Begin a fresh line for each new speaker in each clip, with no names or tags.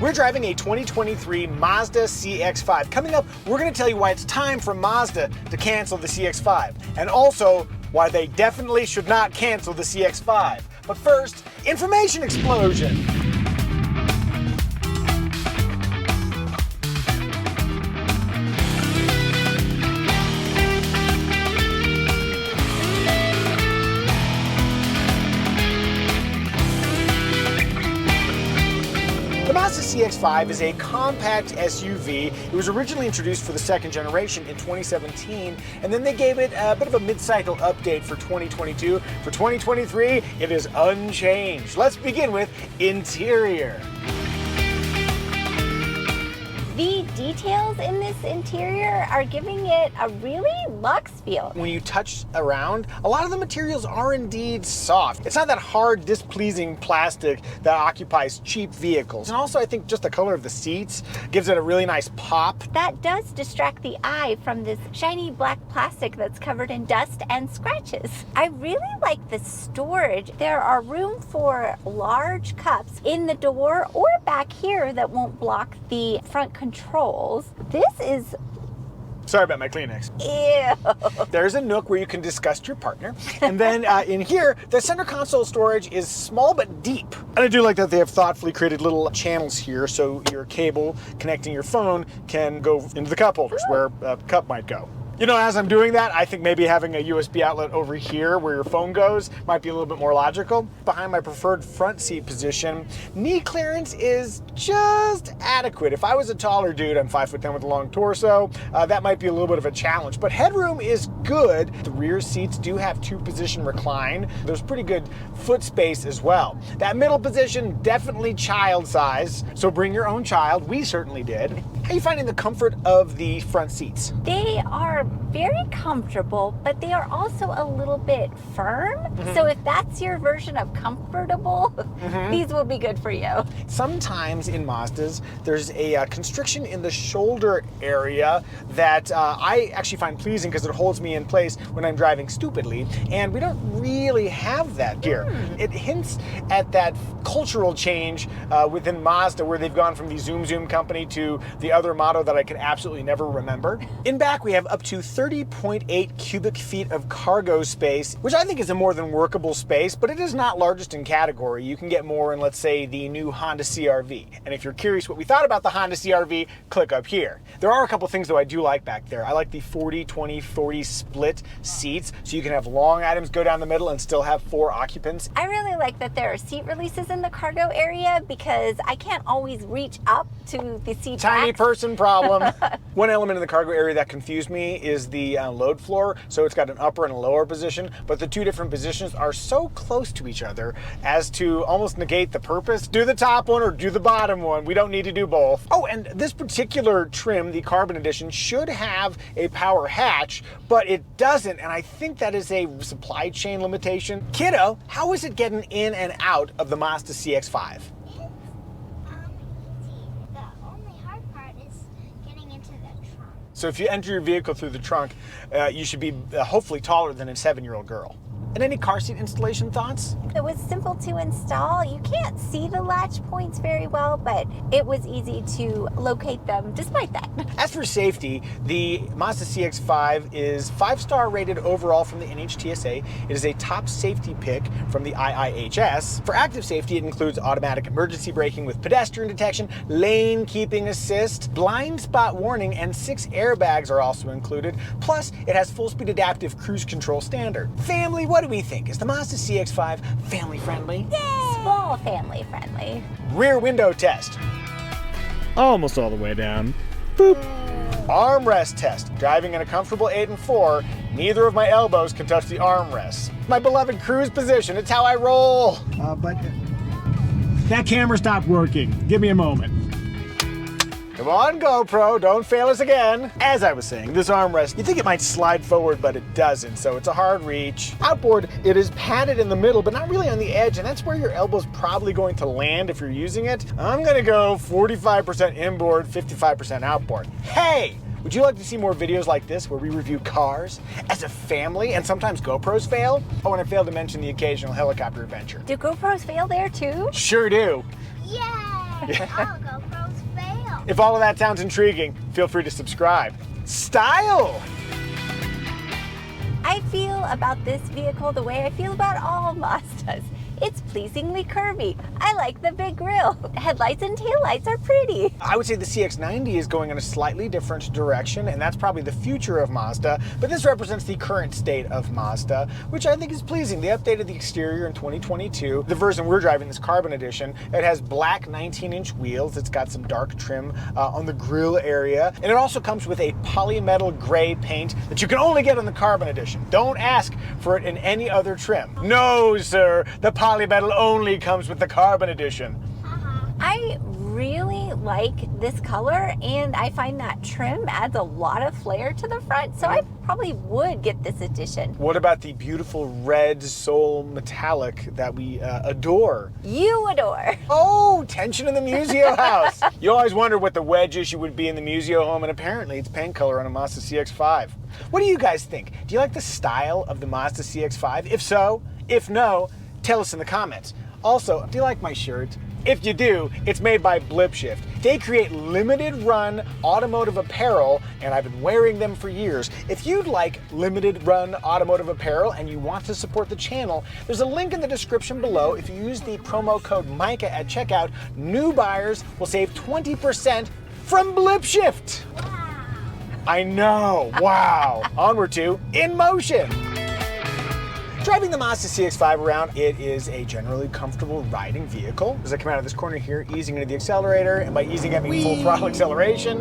We're driving a 2023 Mazda CX-5. Coming up, we're going to tell you why it's time for Mazda to cancel the CX-5, and also why they definitely should not cancel the CX-5. But first, information explosion. The Mazda CX-5 is a compact SUV. It was originally introduced for the second generation in 2017, and then they gave it a bit of a mid-cycle update for 2022. For 2023, it is unchanged. Let's begin with interior.
The details in this interior are giving it a really luxe feel.
When you touch around, a lot of the materials are indeed soft. It's not that hard, displeasing plastic that occupies cheap vehicles. And also, I think just the color of the seats gives it a really nice pop.
That does distract the eye from this shiny black plastic that's covered in dust and scratches. I really like the storage. There are room for large cups in the door or back here that won't block the front controls. This is...
Sorry about my Kleenex.
Ew.
There's a nook where you can disgust your partner. And then in here, the center console storage is small but deep. And I do like that they have thoughtfully created little channels here so your cable connecting your phone can go into the cup holders where a cup might go. You know, as I'm doing that, I think maybe having a USB outlet over here where your phone goes might be a little bit more logical. Behind my preferred front seat position, knee clearance is just adequate. If I was a taller dude, I'm 5'10" with a long torso, that might be a little bit of a challenge, but headroom is good. The rear seats do have 2-position recline. There's pretty good foot space as well. That middle position, definitely child size, so bring your own child. We certainly did. How are you finding the comfort of the front seats?
They are very comfortable, but they are also a little bit firm. So if that's your version of comfortable, these will be good for you.
Sometimes in Mazdas, there's a constriction in the shoulder area that I actually find pleasing because it holds me in place when I'm driving stupidly, and we don't really have that here. It hints at that cultural change within Mazda where they've gone from the Zoom Zoom company to the other motto that I can absolutely never remember. In back, we have up to 30.8 cubic feet of cargo space, which I think is a more than workable space, but it is not largest in category. You can get more in, let's say, the new Honda CR-V. And if you're curious what we thought about the Honda CR-V, click up here. There are a couple things, though, I do like back there. I like the 40-20-40 split seats, so you can have long items go down the middle and still have 4 occupants.
I really like that there are seat releases in the cargo area because I can't always reach up to the seat
Tiny
backs.
person problem. One element in the cargo area that confused me is the load floor. So it's got an upper and a lower position, but the 2 different positions are so close to each other as to almost negate the purpose. Do the top one or do the bottom one. We don't need to do both. Oh, and this particular trim, the Carbon Edition, should have a power hatch, but it doesn't, and I think that is a supply chain limitation. Kiddo, how is it getting in and out of the Mazda CX-5? So if you enter your vehicle through the trunk, you should be hopefully taller than a 7-year-old girl. And any car seat installation thoughts?
It was simple to install. You can't see the latch points very well, but it was easy to locate them despite that.
As for safety, the Mazda CX-5 is 5-star rated overall from the NHTSA. It is a top safety pick from the IIHS. For active safety, it includes automatic emergency braking with pedestrian detection, lane keeping assist, blind spot warning, and 6 airbags are also included. Plus, it has full speed adaptive cruise control standard. Family, what do we think? Is the Mazda CX-5 family friendly?
Yay! Small family friendly.
Rear window test.
Almost all the way down. Boop.
Armrest test. Driving in a comfortable 8 and 4, neither of my elbows can touch the armrests. My beloved cruise position, it's how I roll.
But that camera stopped working. Give me a moment.
Come on, GoPro, don't fail us again. As I was saying, this armrest, you think it might slide forward, but it doesn't, so it's a hard reach. Outboard, it is padded in the middle, but not really on the edge, and that's where your elbow's probably going to land if you're using it. I'm gonna go 45% inboard, 55% outboard. Hey! Would you like to see more videos like this where we review cars as a family and sometimes GoPros fail? Oh, and I failed to mention the occasional helicopter adventure.
Do GoPros fail there too?
Sure do.
Yay!
GoPros fail.
If all of that sounds intriguing, feel free to subscribe. Style!
I feel about this vehicle the way I feel about all Mazdas. It's pleasingly curvy. I like the big grille. Headlights and taillights are pretty.
I would say the CX-90 is going in a slightly different direction, and that's probably the future of Mazda, but this represents the current state of Mazda, which I think is pleasing. They updated the exterior in 2022. The version we're driving, this Carbon Edition, it has black 19-inch wheels. It's got some dark trim on the grille area, and it also comes with a polymetal gray paint that you can only get on the Carbon Edition. Don't ask for it in any other trim. No, sir, the polymetal only comes with the Carbon Edition.
I really like this color, and I find that trim adds a lot of flair to the front, so I probably would get this edition.
What about the beautiful red Soul Metallic that we adore?
You adore.
Oh, tension in the Muzio house. You always wonder what the wedge issue would be in the Muzio home, and apparently it's paint color on a Mazda CX-5. What do you guys think? Do you like the style of the Mazda CX-5? If so, if no, tell us in the comments. Also, do you like my shirt? If you do, it's made by Blipshift. They create limited run automotive apparel, and I've been wearing them for years. If you'd like limited run automotive apparel and you want to support the channel, there's a link in the description below. If you use the promo code Micah at checkout, new buyers will save 20% from Blipshift. I know, wow. Onward to In Motion. Driving the Mazda CX-5 around, it is a generally comfortable riding vehicle. As I come out of this corner here, easing into the accelerator, and by easing I mean full throttle acceleration.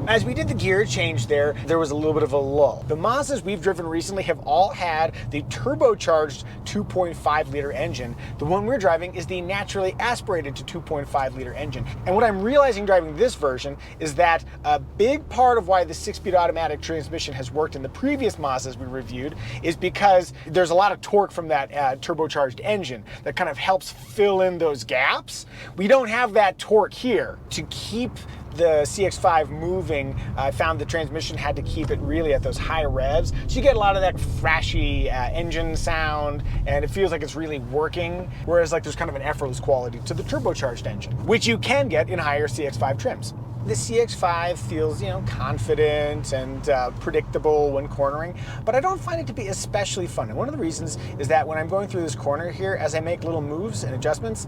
As we did the gear change there was a little bit of a lull. The Mazdas we've driven recently have all had the turbocharged 2.5 liter engine. The one we're driving is the naturally aspirated to 2.5 liter engine. And what I'm realizing driving this version is that a big part of why the 6-speed automatic transmission has worked in the previous Mazdas we reviewed is because there's a lot of torque from that turbocharged engine that kind of helps fill in those gaps. We don't have that torque here. To keep the CX-5 moving, I found the transmission had to keep it really at those high revs. So you get a lot of that thrashy engine sound, and it feels like it's really working. Whereas like there's kind of an effortless quality to the turbocharged engine, which you can get in higher CX-5 trims. The CX-5 feels, confident and predictable when cornering, but I don't find it to be especially fun. And one of the reasons is that when I'm going through this corner here, as I make little moves and adjustments,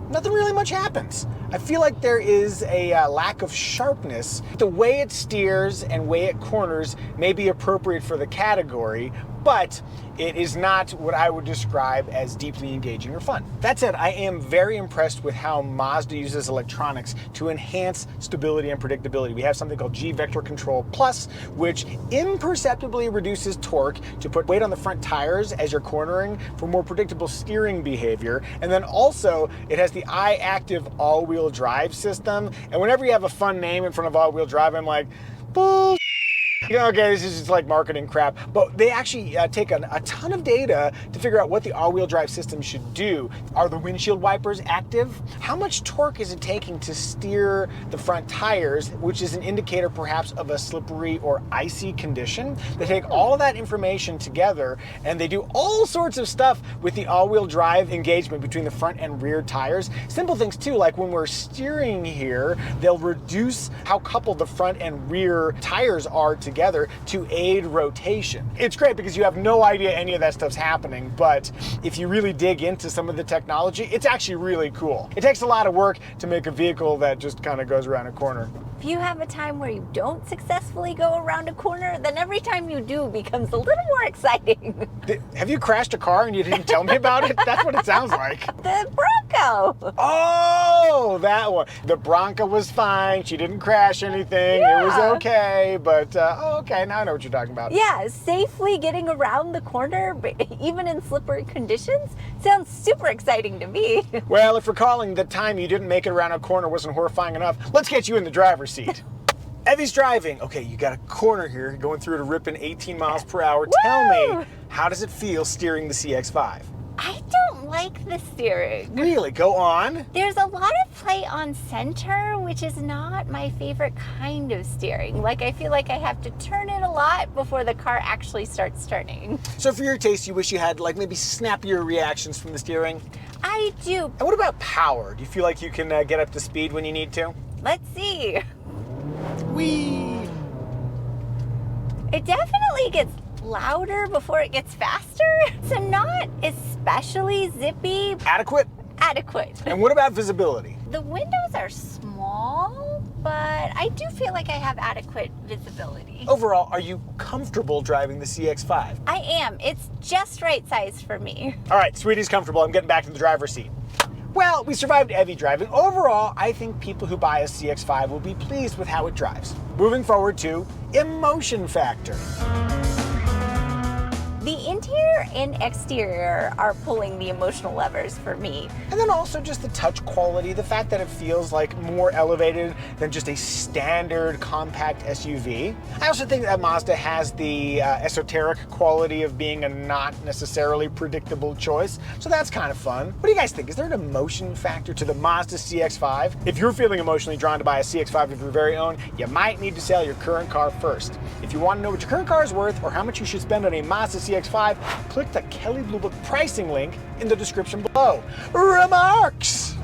nothing really much happens. I feel like there is a lack of sharpness. The way it steers and way it corners may be appropriate for the category, but it is not what I would describe as deeply engaging or fun. That said, I am very impressed with how Mazda uses electronics to enhance stability and predictability. We have something called G-Vector Control Plus, which imperceptibly reduces torque to put weight on the front tires as you're cornering for more predictable steering behavior. And then also, it has the iActive all-wheel drive system. And whenever you have a fun name in front of all-wheel drive, I'm like, bull. Okay, this is just like marketing crap, but they actually take a ton of data to figure out what the all-wheel drive system should do. Are the windshield wipers active? How much torque is it taking to steer the front tires, which is an indicator perhaps of a slippery or icy condition? They take all of that information together and they do all sorts of stuff with the all-wheel drive engagement between the front and rear tires. Simple things too, like when we're steering here, they'll reduce how coupled the front and rear tires are together to aid rotation. It's great because you have no idea any of that stuff's happening, but if you really dig into some of the technology, it's actually really cool. It takes a lot of work to make a vehicle that just kind of goes around a corner.
If you have a time where you don't successfully go around a corner, then every time you do becomes a little more exciting.
Have you crashed a car and you didn't tell me about it? That's what it sounds like.
The Bronco.
Oh, that one. The Bronco was fine. She didn't crash anything.
Yeah.
It was okay, but okay, now I know what you're talking about.
Yeah, safely getting around the corner, even in slippery conditions, sounds super exciting to me.
Well, if recalling the time you didn't make it around a corner wasn't horrifying enough, let's get you in the driver's seat. Evie's driving. Okay, you got a corner here, going through at a ripping 18 miles per hour.
Woo!
Tell me, how does it feel steering the CX-5?
I don't like the steering.
Really? Go on.
There's a lot of play on center, which is not my favorite kind of steering. Like, I feel like I have to turn it a lot before the car actually starts turning.
So for your taste, you wish you had like maybe snappier reactions from the steering?
I do.
And what about power? Do you feel like you can get up to speed when you need to?
Let's see.
Whee!
It definitely gets louder before it gets faster. So not especially zippy.
Adequate?
Adequate.
And what about visibility?
The windows are small, but I do feel like I have adequate visibility.
Overall, are you comfortable driving the CX-5?
I am. It's just right size for me.
All right, sweetie's comfortable. I'm getting back to the driver's seat. Well, we survived Evie Drive, and overall, I think people who buy a CX-5 will be pleased with how it drives. Moving forward to emotion factor.
The interior and exterior are pulling the emotional levers for me.
And then also just the touch quality, the fact that it feels like more elevated than just a standard compact SUV. I also think that Mazda has the esoteric quality of being a not necessarily predictable choice, so that's kind of fun. What do you guys think? Is there an emotion factor to the Mazda CX-5? If you're feeling emotionally drawn to buy a CX-5 of your very own, you might need to sell your current car first. If you want to know what your current car is worth or how much you should spend on a Mazda CX-5, click the Kelley Blue Book pricing link in the description below. Remarks!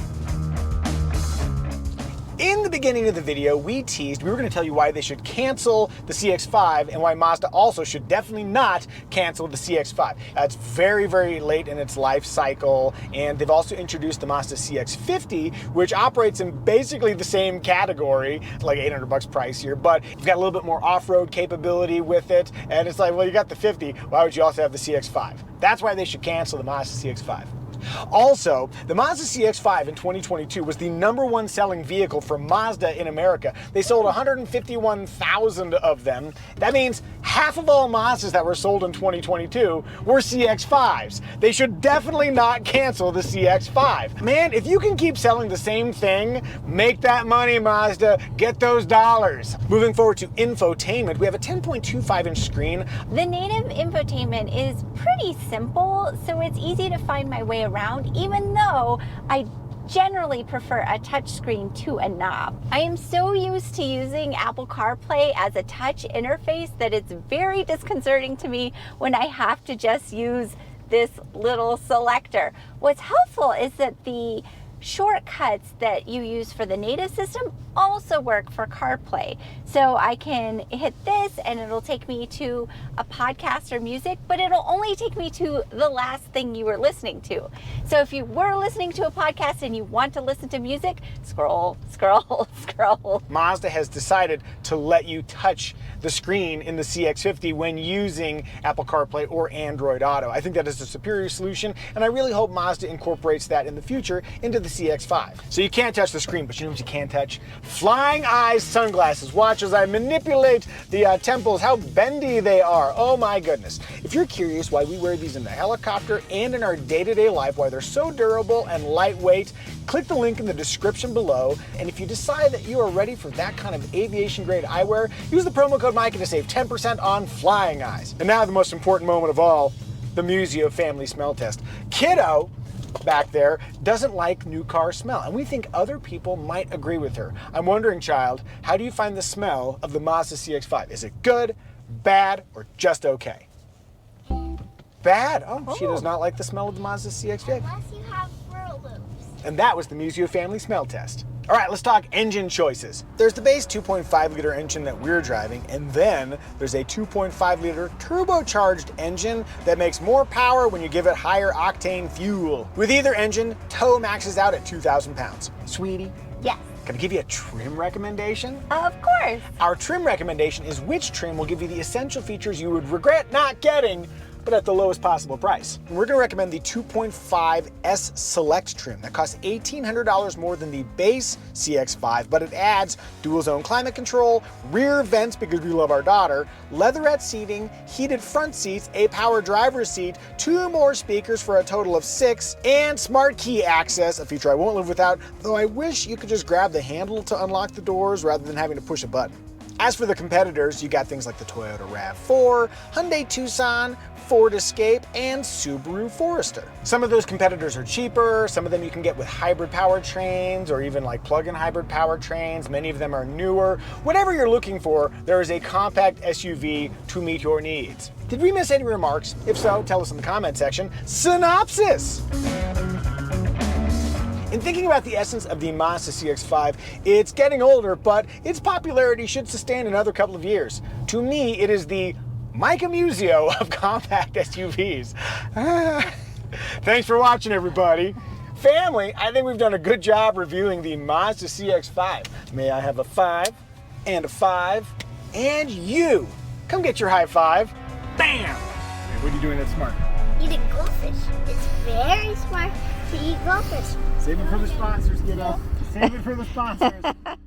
In the beginning of the video, we teased we were going to tell you why they should cancel the CX-5 and why Mazda also should definitely not cancel the CX-5. It's very, very late in its life cycle, and they've also introduced the Mazda CX-50, which operates in basically the same category, like $800 pricier, but you've got a little bit more off-road capability with it, and it's like, well, you got the 50, why would you also have the CX-5? That's why they should cancel the Mazda CX-5. Also, the Mazda CX-5 in 2022 was the #1 selling vehicle for Mazda in America. They sold 151,000 of them. That means half of all Mazdas that were sold in 2022 were CX-5s. They should definitely not cancel the CX-5. Man, if you can keep selling the same thing, make that money, Mazda. Get those dollars. Moving forward to infotainment, we have a 10.25-inch screen.
The native infotainment is pretty simple, so it's easy to find my way around, even though I generally prefer a touchscreen to a knob. I am so used to using Apple CarPlay as a touch interface that it's very disconcerting to me when I have to just use this little selector. What's helpful is that the shortcuts that you use for the native system also work for CarPlay. So I can hit this and it'll take me to a podcast or music, but it'll only take me to the last thing you were listening to. So if you were listening to a podcast and you want to listen to music, scroll, scroll, scroll.
Mazda has decided to let you touch the screen in the CX-50 when using Apple CarPlay or Android Auto. I think that is a superior solution, and I really hope Mazda incorporates that in the future into the CX-5. So you can't touch the screen, but you know what you can touch? Flying eyes sunglasses. Watch as I manipulate the temples, how bendy they are. Oh my goodness. If you're curious why we wear these in the helicopter and in our day-to-day life, why they're so durable and lightweight, click the link in the description below. And if you decide that you are ready for that kind of aviation-grade eyewear, use the promo code Micah to save 10% on flying eyes. And now the most important moment of all, the Muzio family smell test. Kiddo back there doesn't like new car smell, and we think other people might agree with her. I'm wondering, child, how do you find the smell of the Mazda CX-5? Is it good, bad, or just okay? Bad. Oh, she does not like the smell of the Mazda CX-5.
Unless you have Furrow Loops.
And that was the Muzio family smell test. All right, let's talk engine choices. There's the base 2.5-liter engine that we're driving, and then there's a 2.5-liter turbocharged engine that makes more power when you give it higher octane fuel. With either engine, tow maxes out at 2,000 pounds. Sweetie,
Yes,
can I give you a trim recommendation?
of course.
Our trim recommendation is which trim will give you the essential features you would regret not getting, but at the lowest possible price. And we're gonna recommend the 2.5 S Select trim that costs $1,800 more than the base CX-5, but it adds dual zone climate control, rear vents because we love our daughter, leatherette seating, heated front seats, a power driver's seat, 2 more speakers for a total of 6, and smart key access, a feature I won't live without, though I wish you could just grab the handle to unlock the doors rather than having to push a button. As for the competitors, you got things like the Toyota RAV4, Hyundai Tucson, Ford Escape, and Subaru Forester. Some of those competitors are cheaper, some of them you can get with hybrid powertrains or even like plug-in hybrid powertrains. Many of them are newer. Whatever you're looking for, there is a compact SUV to meet your needs. Did we miss any remarks? If so, tell us in the comment section. Synopsis! In thinking about the essence of the Mazda CX-5, it's getting older, but its popularity should sustain another couple of years. To me, it is the Micah Muzio of compact SUVs. Thanks for watching, everybody. Family, I think we've done a good job reviewing the Mazda CX-5. May I have a 5 and a 5 and you. Come get your high five. Bam! Hey, what are you doing that's smart?
Eating goldfish. It's very smart to eat goldfish.
Save it for the sponsors, kiddo. Save it for the sponsors.